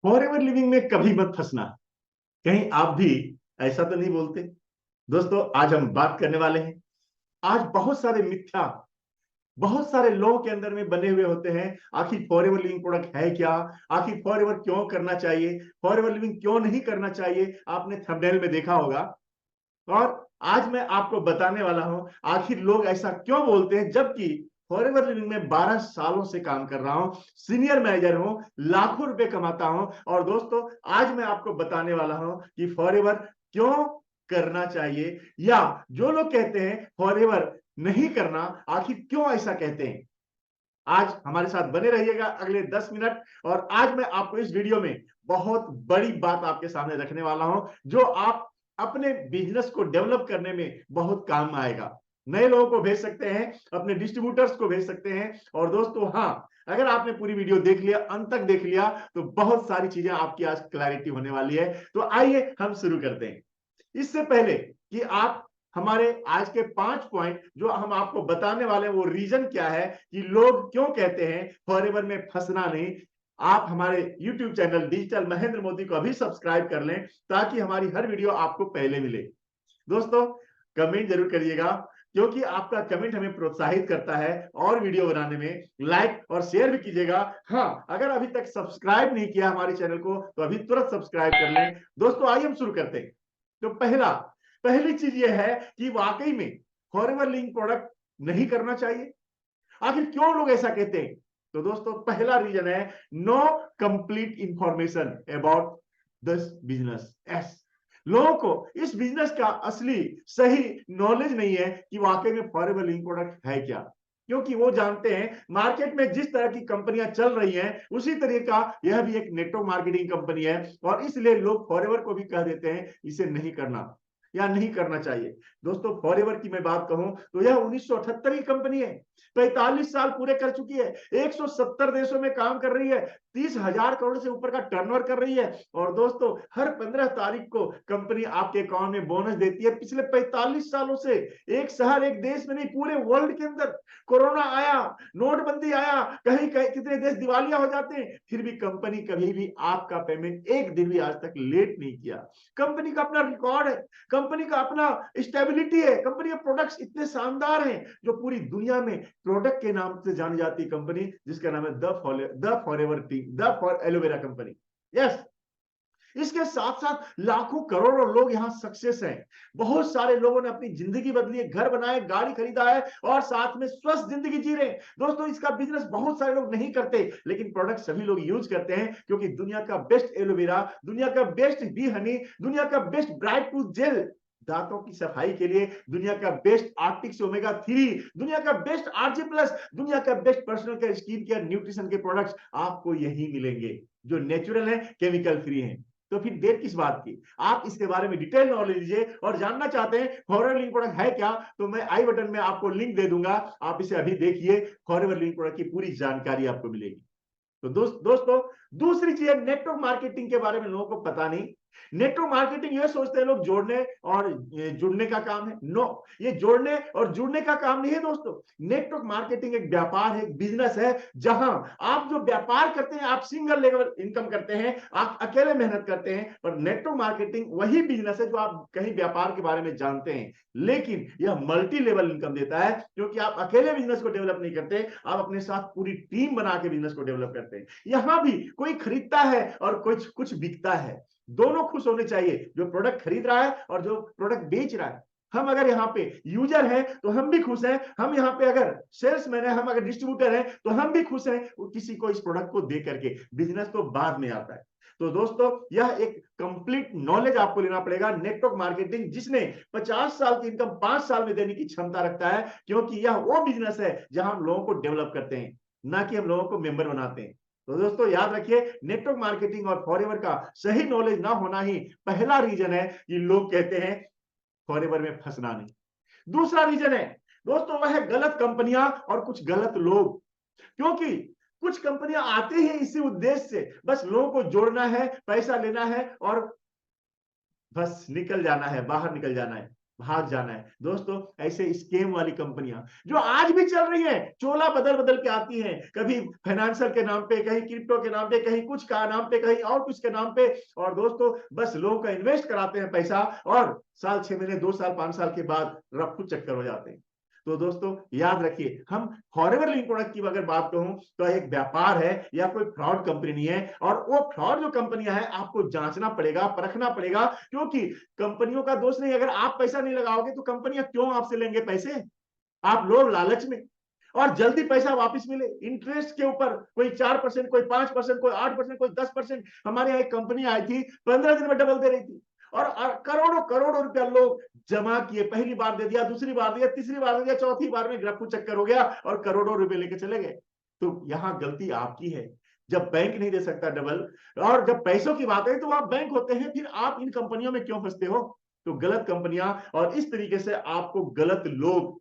Forever living में कभी मत फंसना। कहीं आप भी ऐसा तो नहीं बोलते? दोस्तों, आज हम बात करने वाले हैं। आज बहुत सारे मिथ्या बहुत सारे लोगों के अंदर में बने हुए होते हैं। आखिर फॉरएवर लिविंग प्रोडक्ट है क्या? आखिर फॉरएवर क्यों करना चाहिए? फॉरएवर लिविंग क्यों नहीं करना चाहिए? आपने थंबनेल में देखा होगा। और आज मैं आपको बताने वाला हूं आखिर लोग ऐसा क्यों बोलते हैं, जबकि फॉरएवर लिविंग में 12 सालों से काम कर रहा हूं, सीनियर मैनेजर हूं, लाखों रुपए कमाता हूं। और दोस्तों, आज मैं आपको बताने वाला हूं कि फॉरएवर क्यों करना चाहिए, या जो लोग कहते हैं फॉरएवर नहीं करना, आखिर क्यों ऐसा कहते हैं। आज हमारे साथ बने रहिएगा अगले 10 मिनट। और आज मैं आपको इस वीडियो में बहुत बड़ी बात आपके सामने रखने वाला हूं, जो आप अपने बिजनेस को डेवलप करने में बहुत काम आएगा। नए लोगों को भेज सकते हैं, अपने डिस्ट्रीब्यूटर्स को भेज सकते हैं। और दोस्तों, हाँ, अगर आपने पूरी वीडियो देख लिया, अंत तक देख लिया, तो बहुत सारी चीजें आपकी आज क्लैरिटी होने वाली है। तो आइए हम शुरू करते हैं। इससे पहले कि आप हमारे आज के 5 पॉइंट जो हम आपको बताने वाले हैं, वो रीजन क्या है कि लोग क्यों कहते हैं फॉरएवर में फंसना नहीं, आप हमारे YouTube channel digital Mahendra Modi को अभी सब्सक्राइब कर लें, ताकि हमारी हर वीडियो आपको पहले मिले। दोस्तों, कमेंट जरूर करिएगा, क्योंकि आपका कमेंट हमें प्रोत्साहित करता है और वीडियो बनाने में। लाइक और शेयर भी कीजिएगा। हाँ, अगर अभी तक सब्सक्राइब नहीं किया हमारे चैनल को, तो अभी तुरंत सब्सक्राइब कर लें। दोस्तों, आइए हम शुरू करते हैं। तो पहली चीज यह है कि वाकई में फॉरएवर लिविंग प्रोडक्ट नहीं करना चाहिए। आखिर क्यों लोग ऐसा कहते हैं? तो दोस्तों, पहला रीजन है no complete information about this business. एस लोगों को इस बिजनेस का असली सही नॉलेज नहीं है कि वाकई में फॉरएवर लिविंग प्रोडक्ट है क्या। क्योंकि वो जानते हैं मार्केट में जिस तरह की कंपनियां चल रही हैं, उसी तरीके का यह भी एक नेटवर्क मार्केटिंग कंपनी है, और इसलिए लोग फॉरएवर को भी कह देते हैं इसे नहीं करना या नहीं करना चाहिए। दोस्तों, फॉरएवर की मैं बात कहूं तो यह 1978 की कंपनी है, 45 साल पूरे कर चुकी है, 170 देशों में काम कर रही है, 30,000 करोड़ से ऊपर का टर्नओवर कर रही है। और दोस्तों, हर 15 तारीख को कंपनी आपके अकाउंट में बोनस देती है। पिछले 45 सालों से एक शहर, एक देश में नहीं, पूरे वर्ल्ड के अंदर कोरोना आया, नोटबंदी आया, कहीं कहीं कितने देश दिवालिया हो जाते हैं, फिर भी कंपनी कभी भी आपका पेमेंट एक दिन भी आज तक लेट नहीं किया। कंपनी का अपना रिकॉर्ड है, कंपनी का अपना स्टेबिलिटी है, कंपनी के प्रोडक्ट्स इतने शानदार हैं, जो पूरी दुनिया में प्रोडक्ट के नाम से जानी जाती कंपनी, जिसका नाम है the forever team, the for aloe vera company. Yes, इसके साथ साथ लाखों करोड़ों लोग यहां सक्सेस हैं। बहुत सारे लोगों ने अपनी जिंदगी बदली है, घर बनाए, गाड़ी खरीदा है, और साथ में स्वस्थ जिंदगी जी रहे हैं। दोस्तों, इसका बिजनेस बहुत सारे लोग नहीं करते, लेकिन प्रोडक्ट सभी लोग यूज करते हैं, क्योंकि दुनिया का बेस्ट एलोवेरा, दुनिया का बेस्ट बी हनी, दुनिया का बेस्ट ब्राइट टूथ जेल दांतों की सफाई के लिए, दुनिया का बेस्ट आर्टिक्स ओमेगा 3, दुनिया का बेस्ट आरजी प्लस, दुनिया का best personal care, skin care, nutrition के प्रोडक्ट्स आपको यही मिलेंगे, जो नेचुरल है, केमिकल फ्री है। तो फिर देर किस बात की? आप इसके बारे में डिटेल नॉलेज लीजिए, और जानना चाहते हैं फॉरएवर लिविंग प्रोडक्ट है क्या, तो मैं आई बटन में आपको लिंक दे दूंगा, आप इसे अभी देखिए। फॉरएवर लिविंग प्रोडक्ट की पूरी जानकारी आपको मिलेगी। तो दोस्तों, दूसरी चीज है नेटवर्क मार्केटिंग के बारे में लोगों को पता नहीं। नेटवर्क मार्केटिंग ये सोचते हैं लोग जोड़ने और जुड़ने का काम है। नो, ये जोड़ने और जुड़ने का काम नहीं है दोस्तों। नेटवर्क मार्केटिंग एक व्यापार है, एक बिजनेस है, जहां आप जो व्यापार करते हैं, आप सिंगल लेवल इनकम करते हैं, आप अकेले मेहनत करते हैं। पर नेटवर्क मार्केटिंग वही बिजनेस है जो आप कहीं व्यापार के बारे में जानते हैं, लेकिन यह मल्टी लेवल इनकम देता है, क्योंकि आप अकेले बिजनेस को डेवलप नहीं करते, आप अपने साथ पूरी टीम बना के बिजनेस को डेवलप करते हैं। यहां भी कोई खरीदता है और कुछ कुछ बिकता है, दोनों खुश होने चाहिए, जो प्रोडक्ट खरीद रहा है और जो प्रोडक्ट बेच रहा है। हम अगर यहाँ पे यूजर हैं तो हम भी खुश हैं, हम यहाँ पे अगर सेल्समैन है, हम अगर डिस्ट्रीब्यूटर हैं तो हम भी खुश हैं, किसी को इस प्रोडक्ट को दे करके। बिजनेस तो बाद में आता है। तो दोस्तों, यह एक कंप्लीट नॉलेज आपको लेना पड़ेगा। नेटवर्क मार्केटिंग जिसने 50 साल की इनकम 5 साल में देने की क्षमता रखता है, क्योंकि यह वो बिजनेस है जहां हम लोगों को डेवलप करते हैं, ना कि हम लोगों को मेंबर बनाते हैं। तो दोस्तों, याद रखिए, नेटवर्क मार्केटिंग और फॉरएवर का सही नॉलेज ना होना ही पहला रीजन है कि लोग कहते हैं फॉरएवर में फंसना नहीं। दूसरा रीजन है दोस्तों, वह है गलत कंपनियां और कुछ गलत लोग। क्योंकि कुछ कंपनियां आती हैं इसी उद्देश्य से, बस लोगों को जोड़ना है, पैसा लेना है और बस निकल जाना है, बाहर निकल जाना है। भाग जाना है। दोस्तों ऐसे स्कैम वाली कंपनियां जो आज भी चल रही हैं, चोला बदल बदल के आती हैं, कभी फाइनेंशियल के नाम पे, कहीं क्रिप्टो के नाम पे, कहीं कुछ का नाम पे, कहीं और कुछ के नाम पे, और दोस्तों बस लोगों का इन्वेस्ट कराते हैं पैसा, और साल 6 महीने 2 साल 5 साल के बाद रफ्तू चक्कर हो जाते हैं। तो दोस्तों याद रखिए, हम फॉरएवर लिंक प्रोडक्ट की अगर बात कहूं तो एक व्यापार है या कोई फ्रॉड कंपनी नहीं है, और वो फ्रॉड जो कंपनियां हैं आपको जांचना पड़ेगा, परखना पड़ेगा, क्योंकि कंपनियों का दोष नहीं, अगर आप पैसा नहीं लगाओगे तो कंपनियां क्यों आपसे लेंगे पैसे? आप लोग लालच में, और जल्दी पैसा वापस मिले इंटरेस्ट के ऊपर, कोई 4%, कोई 5%, कोई 8%, कोई 10%। हमारे यहाँ एक कंपनी आई थी, 15 दिन में डबल दे रही थी, और करोड़ों करोड़ों रुपया लोग जमा किए, पहली बार दे दिया, दूसरी बार दिया, तीसरी बार दे दिया, चौथी बार में ग्रफ्फू चक्कर हो गया और करोड़ों रुपए लेके चले गए। तो यहाँ गलती आपकी है, जब बैंक नहीं दे सकता डबल, और जब पैसों की बात है तो आप बैंक होते हैं, फिर आप इन कंपनियों में क्यों फंसते हो? तो गलत कंपनियां और इस तरीके से आपको गलत लोग,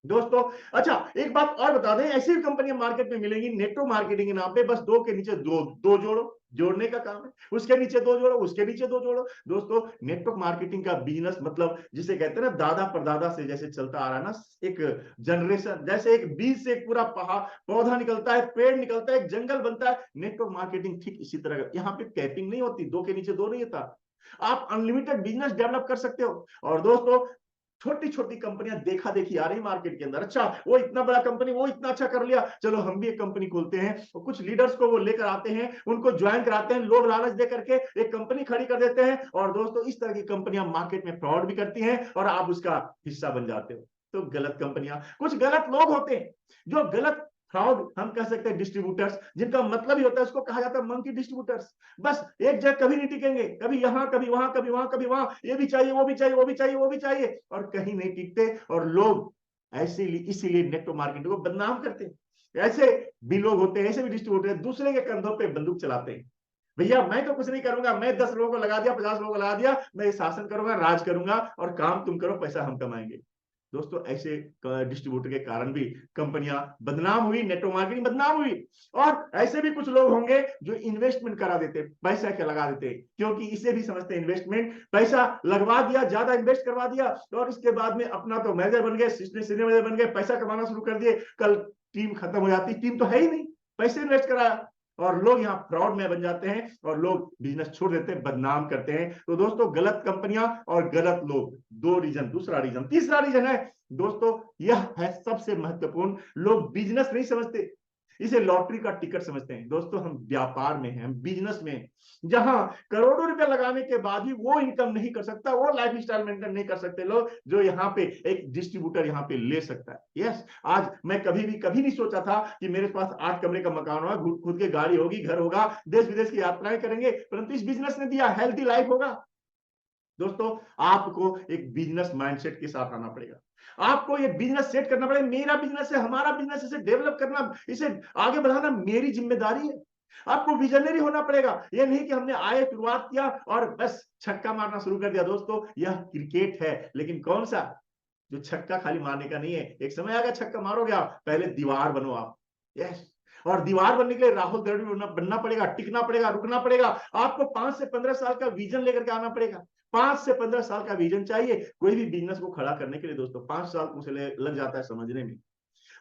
दोस्तों अच्छा एक बात और बता दें, ऐसी भी कंपनियां मार्केट में मिलेंगी नेटवर्क मार्केटिंग के नाम पे, बस दो के नीचे दो दो जोड़ो, जोड़ने का काम है, उसके नीचे दो जोड़ो, उसके नीचे दो जोड़ो। दोस्तों नेटवर्क मार्केटिंग का बिजनेस मतलब जिसे कहते हैं ना, दादा परदादा से जैसे चलता आ रहा है ना, एक जनरेशन, जैसे एक बीज से एक पूरा पौधा निकलता है, पेड़ निकलता है, एक जंगल बनता है, नेटवर्क मार्केटिंग ठीक इसी तरह। यहाँ पे कैपिंग नहीं होती, दो के नीचे दो नहीं होता, आप अनलिमिटेड बिजनेस डेवलप कर सकते हो। और दोस्तों छोटी छोटी कंपनियां देखा देखी आ रही मार्केट के अंदर, अच्छा वो इतना बड़ा कंपनी, वो इतना अच्छा कर लिया, चलो हम भी एक कंपनी खोलते हैं, और कुछ लीडर्स को वो लेकर आते हैं, उनको ज्वाइन कराते हैं, लोग लालच दे करके एक कंपनी खड़ी कर देते हैं, और दोस्तों इस तरह की कंपनियां मार्केट में फ्रॉड भी करती हैं और आप उसका हिस्सा बन जाते हो। तो गलत कंपनियां, कुछ गलत लोग होते हैं जो गलत फ्रॉड, हम कह सकते हैं डिस्ट्रीब्यूटर्स, जिनका मतलब ही होता है, उसको कहा जाता है मंकी डिस्ट्रीब्यूटर्स। बस एक जगह कभी नहीं टिकेंगे, कभी यहां कभी वहां, कभी वहां कभी वहां, ये भी चाहिए, वो भी चाहिए, वो भी चाहिए, वो भी चाहिए, और कहीं नहीं टिकते, और लोग ऐसे इसीलिए नेटवर्क मार्केटिंग को बदनाम करते हैं। ऐसे भी लोग होते हैं, ऐसे भी डिस्ट्रीब्यूटर दूसरे के कंधों पे बंदूक चलाते हैं, भैया मैं तो कुछ नहीं करूंगा, मैं 10 लोगों को लगा दिया, 50 लोगों को लगा दिया, मैं शासन करूंगा, राज करूंगा, और काम तुम करो, पैसा हम कमाएंगे। दोस्तों ऐसे डिस्ट्रीब्यूटर के कारण भी कंपनियां बदनाम हुई, नेटवर्क मार्केटिंग बदनाम हुई। और ऐसे भी कुछ लोग होंगे जो इन्वेस्टमेंट करा देते, पैसा क्या लगा देते, क्योंकि इसे भी समझते हैं इन्वेस्टमेंट, पैसा लगवा दिया, ज्यादा इन्वेस्ट करवा दिया, और इसके बाद में अपना तो मैनेजर बन गए, सीनियर मैनेजर बन गए, पैसा कमाना शुरू कर दिए, कल टीम खत्म हो जाती, टीम तो है ही नहीं, पैसे इन्वेस्ट कराया, और लोग यहाँ फ्रॉड में बन जाते हैं, और लोग बिजनेस छोड़ देते हैं, बदनाम करते हैं। तो दोस्तों गलत कंपनियां और गलत लोग, दो रीजन, दूसरा रीजन, तीसरा रीजन है दोस्तों, यह है सबसे महत्वपूर्ण, लोग बिजनेस नहीं समझते, इसे लॉटरी का टिकट समझते हैं। दोस्तों हम व्यापार में हैं, हम बिजनेस में हैं, जहां करोड़ों रुपए लगाने के बाद भी वो इनकम नहीं कर सकता, वो लाइफ स्टाइल मेंटेन नहीं कर सकते लोग, जो यहाँ पे एक डिस्ट्रीब्यूटर यहाँ पे ले सकता है। यस, आज मैं कभी नहीं सोचा था कि मेरे पास 8 कमरे का मकान होगा, खुद की गाड़ी होगी, घर होगा, देश विदेश की यात्राएं करेंगे, परंतु इस बिजनेस ने दिया हेल्थी लाइफ होगा। दोस्तों आपको एक बिजनेस माइंडसेट के साथ आना पड़ेगा, आपको ये बिजनेस सेट करना पड़ेगा, मेरा बिजनेस है, हमारा बिजनेस, इसे डेवलप करना, इसे आगे बढ़ाना मेरी जिम्मेदारी है। आपको विजनरी होना पड़ेगा, ये नहीं कि हमने आए शुरुआत किया और बस छक्का मारना शुरू कर दिया। दोस्तों यह क्रिकेट है, लेकिन कौन सा, जो छक्का खाली मारने का नहीं है, एक समय आएगा छक्का मारोगे आप, पहले दीवार बनो आप। यस, और दीवार बनने के लिए राहुल द्रविड़ बनना पड़ेगा, टिकना पड़ेगा, रुकना पड़ेगा, आपको 5 से 15 साल का विजन लेकर के आना पड़ेगा। 5 से 15 साल का विजन चाहिए कोई भी बिजनेस को खड़ा करने के लिए। दोस्तों 5 साल मुझे लग जाता है समझने में,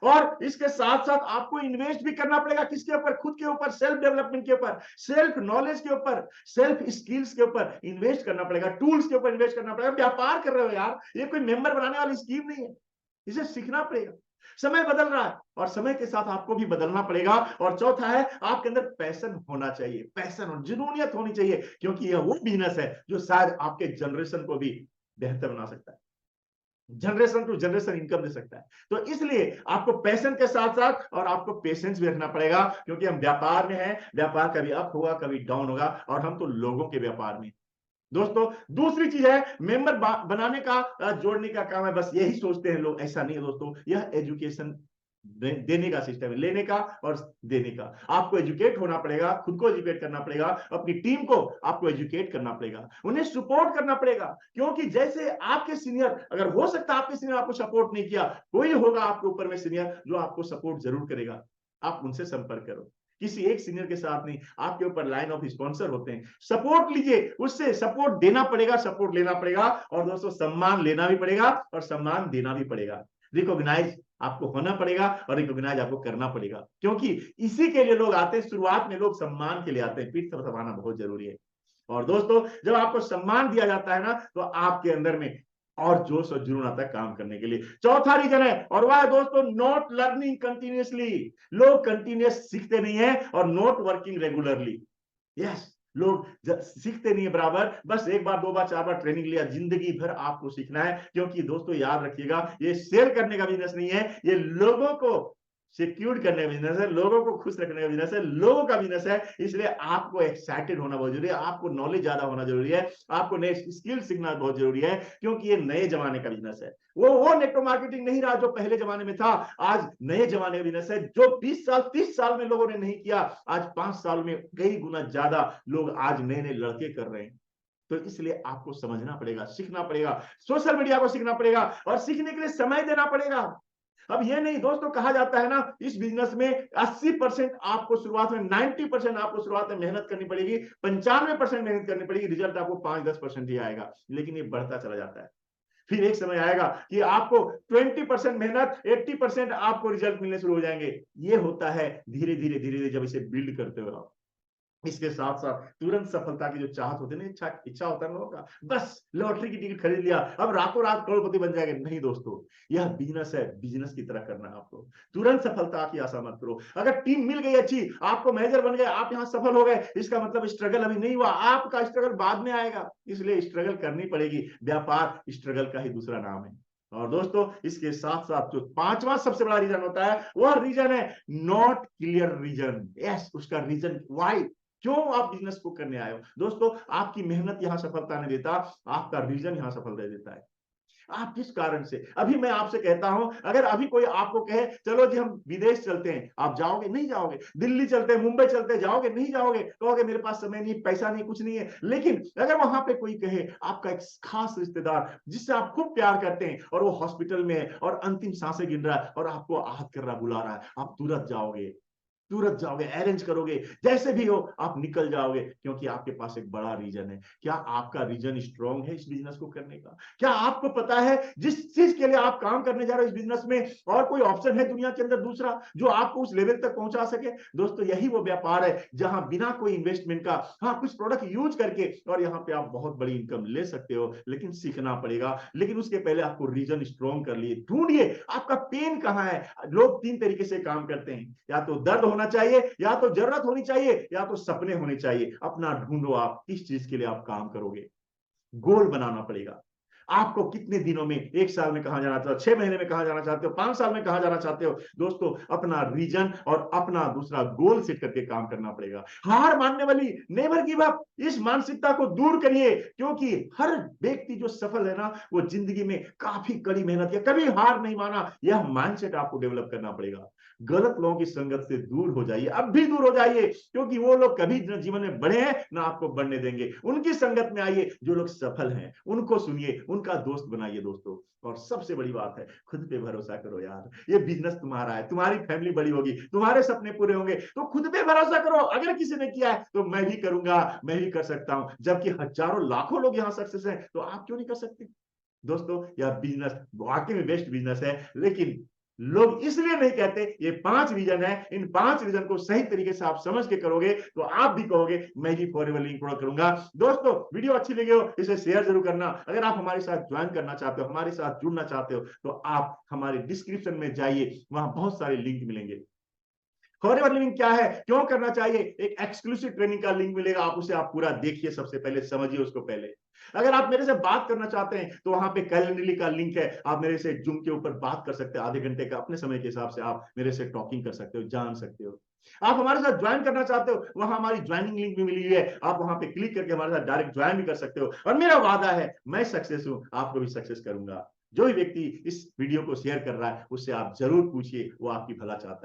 और इसके साथ साथ आपको इन्वेस्ट भी करना पड़ेगा, किसके ऊपर, खुद के ऊपर, सेल्फ डेवलपमेंट के ऊपर, सेल्फ नॉलेज के ऊपर, सेल्फ स्किल्स के ऊपर इन्वेस्ट करना पड़ेगा, टूल्स के ऊपर इन्वेस्ट करना पड़ेगा। व्यापार कर रहे हो यार, ये कोई मेंबर बनाने वाली स्कीम नहीं है, इसे सीखना पड़ेगा। समय बदल रहा है और समय के साथ आपको भी बदलना पड़ेगा। और चौथा है, आपके अंदर पैशन होना चाहिए, पैशन और जुनूनियत होनी चाहिए, क्योंकि यह वो बिजनेस है जो शायद आपके जनरेशन को भी बेहतर बना सकता है, जनरेशन टू जनरेशन इनकम दे सकता है। तो इसलिए आपको पैशन के साथ साथ और आपको पेशेंस भी रखना पड़ेगा, क्योंकि हम व्यापार में हैं, व्यापार कभी अप होगा कभी डाउन होगा, और हम तो लोगों के व्यापार में। दोस्तों दूसरी चीज है, मेंबर बनाने का, जोड़ने का काम है, बस यही सोचते हैं लोग, ऐसा नहीं है दोस्तों, यह एजुकेशन देने का सिस्टम है, लेने का और देने का। आपको एजुकेट होना पड़ेगा, खुद को एजुकेट करना पड़ेगा, अपनी टीम को आपको एजुकेट करना पड़ेगा, उन्हें सपोर्ट करना पड़ेगा, क्योंकि जैसे आपके सीनियर, अगर हो सकता है आपके सीनियर आपको सपोर्ट नहीं किया, कोई होगा आपके ऊपर में सीनियर जो आपको सपोर्ट जरूर करेगा, आप उनसे संपर्क करो। किसी एक सीनियर के साथ नहीं, आपके ऊपर लाइन ऑफ स्पॉन्सर होते हैं। सपोर्ट लीजिए, उससे सपोर्ट देना पड़ेगा, सपोर्ट लेना पड़ेगा, और दोस्तों सम्मान लेना भी पड़ेगा और सम्मान देना भी पड़ेगा। रिकॉग्नाइज आपको होना पड़ेगा और रिकॉग्नाइज आपको करना पड़ेगा, क्योंकि इसी के लिए लोग आते हैं। शुरुआत में लोग सम्मान के लिए आते हैं, पीठ थपथपाना बहुत जरूरी है। और दोस्तों, जब आपको सम्मान दिया जाता है ना, तो आपके अंदर में और जोश और जुनून आता है काम करने के लिए। चौथा रीजन है, और वह है दोस्तों नॉट लर्निंग कंटिन्यूअसली। लोग कंटिन्यूअस सीखते नहीं है और नॉट वर्किंग रेगुलरली। यस, लोग सीखते नहीं है बराबर, बस एक बार, दो बार, चार बार ट्रेनिंग लिया, जिंदगी भर आपको सीखना है। क्योंकि दोस्तों याद रखिएगा, ये सेल करने का बिजनेस नहीं है, ये लोगों को सिक्योर करने का बिजनेस है, लोगों को खुश रखने का बिजनेस है, लोगों का बिजनेस है। इसलिए आपको एक्साइटेड होना बहुत जरूरी है, आपको नॉलेज ज्यादा होना जरूरी है, आपको नए स्किल सीखना बहुत जरूरी है, क्योंकि ये नए जमाने का बिजनेस है। वो नेटवर्क मार्केटिंग नहीं रहा जो पहले जमाने में था। आज नए जमाने का बिजनेस है, जो 20 साल 30 साल में लोगों ने नहीं किया, आज 5 साल में कई गुना ज्यादा लोग आज नए नए लड़के कर रहे हैं। तो इसलिए आपको समझना पड़ेगा, सीखना पड़ेगा, सोशल मीडिया को सीखना पड़ेगा, और सीखने के लिए समय देना पड़ेगा। अब ये नहीं दोस्तों, कहा जाता है ना, इस बिजनेस में 80% आपको शुरुआत में, 90% आपको शुरुआत में मेहनत करनी पड़ेगी, 95% मेहनत करनी पड़ेगी, रिजल्ट आपको 5-10% ही आएगा। लेकिन ये बढ़ता चला जाता है। फिर एक समय आएगा कि आपको 20% मेहनत, 80% आपको रिजल्ट मिलने शुरू हो जाएंगे। ये होता है धीरे धीरे धीरे धीरे, जब इसे बिल्ड करते हो आप। इसके साथ साथ तुरंत सफलता की जो चाहत होती है ना, इच्छा होता है लोगों का, बस लॉटरी की टिकट खरीद लिया, अब रातों रात करोड़पति बन जाएंगे। नहीं दोस्तों, यह बिजनेस है, बिजनेस की तरह करना है आपको। तुरंत सफलता की आशा मत करो। अगर टीम मिल गई अच्छी, आपको मैनेजर बन गए, आप यहां सफल हो गए, इसका मतलब स्ट्रगल अभी नहीं हुआ, आपका स्ट्रगल बाद में आएगा। इसलिए स्ट्रगल करनी पड़ेगी। व्यापार स्ट्रगल का ही दूसरा नाम है। और दोस्तों, इसके साथ साथ जो पांचवा सबसे बड़ा रीजन होता है, वह रीजन है नॉट क्लियर रीजन। यस, उसका रीजन वाई, क्यों आप बिजनेस को करने आए हो। दोस्तों, आपकी मेहनत यहां सफलता नहीं देता, आपका रीजन यहां सफलता देता है। आप किस कारण से, अभी मैं आपसे कहता हूं, अगर अभी कोई आपको कहे चलो जी हम विदेश चलते हैं, आप जाओगे? नहीं जाओगे। दिल्ली चलते हैं, मुंबई चलते हैं, जाओगे? नहीं जाओगे। कहोगे मेरे पास समय नहीं, पैसा नहीं, कुछ नहीं है। लेकिन अगर वहां पे कोई कहे, आपका एक खास रिश्तेदार जिससे आप खूब प्यार करते हैं, और वो हॉस्पिटल में है और अंतिम सांसें गिन रहा है और आपको आहत कर रहा, बुला रहा है, आप तुरंत जाओगे, तुरंत जाओगे, अरेंज करोगे, जैसे भी हो आप निकल जाओगे, क्योंकि आपके पास एक बड़ा रीजन है। क्या आपका रीजन स्ट्रांग है इस बिजनेस को करने का? क्या आपको पता है जिस चीज के लिए आप काम करने जा रहे हो इस बिजनेस में, और कोई ऑप्शन है दुनिया के अंदर दूसरा जो आपको उस लेवल तक पहुंचा सके? दोस्तों, यही वो व्यापार है जहां बिना कोई इन्वेस्टमेंट का, हाँ, कुछ प्रोडक्ट यूज करके, और यहाँ पे आप बहुत बड़ी इनकम ले सकते हो। लेकिन सीखना पड़ेगा। लेकिन उसके पहले आपको रीजन स्ट्रांग कर लिए, ढूंढिए आपका पेन कहां है। लोग 3 तरीके से काम करते हैं, या तो दर्द होना चाहिए, या तो जरूरत होनी चाहिए, या तो सपने होने चाहिए। अपना ढूंढो, आप किस चीज के लिए आप काम करोगे। गोल बनाना पड़ेगा। आपको कितने दिनों में, 1 साल में कहां जाना चाहते हो, 6 महीने में कहां जाना चाहते हो, 5 साल में कहां जाना चाहते हो। दोस्तों, अपना रीजन और अपना दूसरा गोल सेट करके काम करना पड़ेगा। हार मानने वाली, नेवर गिव अप, इस मानसिकता को दूर करिए। क्योंकि हर व्यक्ति जो सफल है ना, वो जिंदगी में काफी कड़ी मेहनत किया, कभी हार नहीं माना। यह माइंडसेट आपको डेवलप करना पड़ेगा। गलत लोगों की संगत से दूर हो जाइए, अब भी दूर हो जाइए, क्योंकि वो लोग कभी जीवन में बढ़े हैं ना आपको बढ़ने देंगे। उनकी संगत में आइए जो लोग सफल हैं, उनको सुनिए, उनका दोस्त बनाइए दोस्तों। और सबसे बड़ी बात है, खुद पे भरोसा करो यार। ये बिजनेस तुम्हारा है, तुम्हारी फैमिली बड़ी होगी, तुम्हारे सपने पूरे होंगे, तो खुद पे भरोसा करो। अगर किसी ने किया है तो मैं भी करूंगा, मैं भी कर सकता हूं। जबकि हजारों लाखों लोग यहां सक्सेस हैं, तो आप क्यों नहीं कर सकते? दोस्तों, यह बिजनेस वाकई में बेस्ट बिजनेस है। लेकिन लोग इसलिए नहीं कहते। ये 5 रीजन है, इन 5 रीजन को सही तरीके से आप समझ के करोगे तो आप भी कहोगे मैं भी फॉरएवर लिंक प्रोडक्ट करूंगा। दोस्तों, वीडियो अच्छी लगी हो इसे शेयर जरूर करना। अगर आप हमारे साथ ज्वाइन करना चाहते हो, हमारे साथ जुड़ना चाहते हो, तो आप हमारे डिस्क्रिप्शन में जाइए, वहां बहुत सारे लिंक मिलेंगे। फॉरएवर लिविंग क्या है, क्यों करना चाहिए, एक एक्सक्लूसिव ट्रेनिंग का लिंक मिलेगा, आप उसे आप पूरा देखिए, सबसे पहले समझिए उसको पहले। अगर आप मेरे से बात करना चाहते हैं तो वहां पे कैलेंडरली का लिंक है, आप मेरे से जूम के ऊपर बात कर सकते हैं, आधे घंटे का अपने समय के हिसाब से आप मेरे से टॉकिंग कर सकते हो, जान सकते हो। आप हमारे साथ ज्वाइन करना चाहते हो, वहां हमारी ज्वाइनिंग लिंक भी मिली हुई है, आप वहां पे क्लिक करके हमारे साथ डायरेक्ट ज्वाइन भी कर सकते हो। और मेरा वादा है, मैं सक्सेस हूं, आपको भी सक्सेस करूंगा। जो भी व्यक्ति इस वीडियो को शेयर कर रहा है, उससे आप जरूर पूछिए, वो आपकी भला चाहता है।